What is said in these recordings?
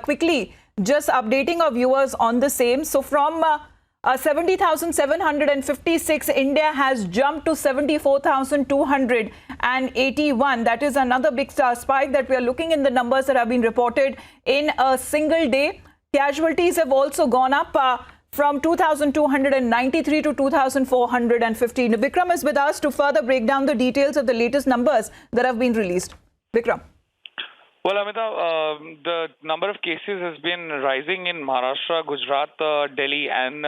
quickly just updating our viewers on the same. So from 70,756, India has jumped to 74,281. That is another big spike that we are looking in the numbers that have been reported in a single day. Casualties have also gone up from 2,293 to 2,415. Vikram is with us to further break down the details of the latest numbers that have been released. Vikram. Well, Amita, the number of cases has been rising in Maharashtra, Gujarat, Delhi, and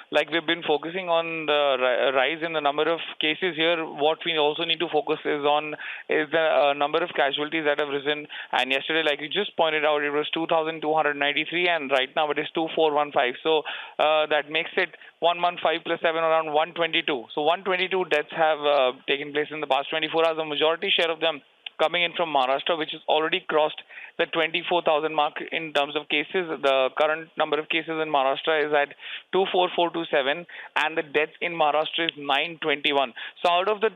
like we've been focusing on the rise in the number of cases here, what we also need to focus is the number of casualties that have risen. And yesterday, like you just pointed out, it was 2,293, and right now it is 2,415. So that makes it 115 plus 7 around 122. So 122 deaths have taken place in the past 24 hours. The majority share of them coming in from Maharashtra, which has already crossed the 24,000 mark in terms of cases. The current number of cases in Maharashtra is at 24427, and the deaths in Maharashtra is 921. So out of the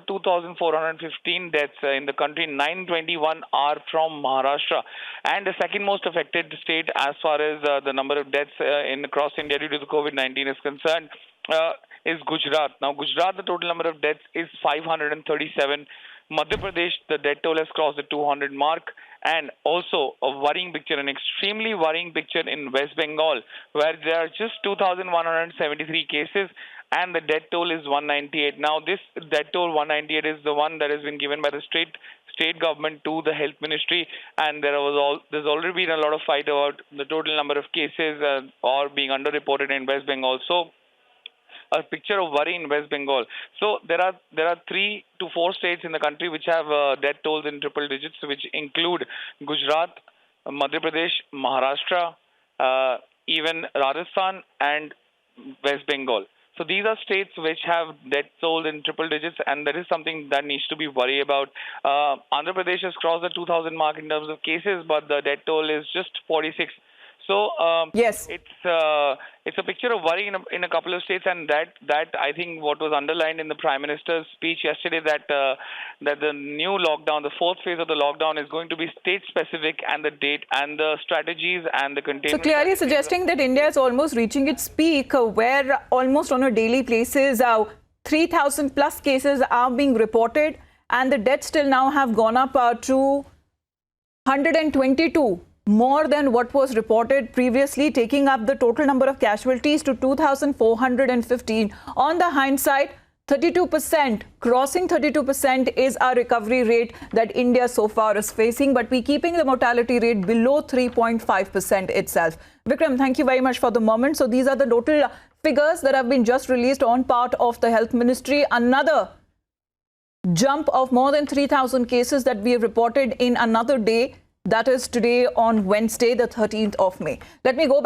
2,415 deaths in the country, 921 are from Maharashtra, and the second most affected state as far as the number of deaths across India due to the COVID-19 is concerned is Gujarat. Now, Gujarat, the total number of deaths is 537. Madhya Pradesh, the death toll has crossed the 200 mark, and also a worrying picture, an extremely worrying picture in West Bengal, where there are just 2,173 cases, and the death toll is 198. Now, this death toll 198 is the one that has been given by the state government to the health ministry, and there's already been a lot of fight about the total number of cases or being underreported in West Bengal. So a picture of worry in West Bengal. So there are 3 to 4 states in the country which have death tolls in triple digits, which include Gujarat, Madhya Pradesh, Maharashtra, even Rajasthan and West Bengal. So these are states which have death toll in triple digits, and that is something that needs to be worried about. Andhra Pradesh has crossed the 2,000 mark in terms of cases, but the death toll is just 46. So yes, it's a picture of worry in a couple of states, and that I think what was underlined in the Prime Minister's speech yesterday, that the new lockdown, the fourth phase of the lockdown, is going to be state specific, and the date and the strategies and the containment. So clearly suggesting that India is almost reaching its peak, where almost on a daily basis 3,000 plus cases are being reported, and the deaths still now have gone up to 122. More than what was reported previously, taking up the total number of casualties to 2,415. On the hindsight, 32%, crossing 32% is our recovery rate that India so far is facing, but we're keeping the mortality rate below 3.5% itself. Vikram, thank you very much for the moment. So these are the total figures that have been just released on part of the Health Ministry. Another jump of more than 3,000 cases that we have reported in another day. That is today on Wednesday, the 13th of May. Let me go back.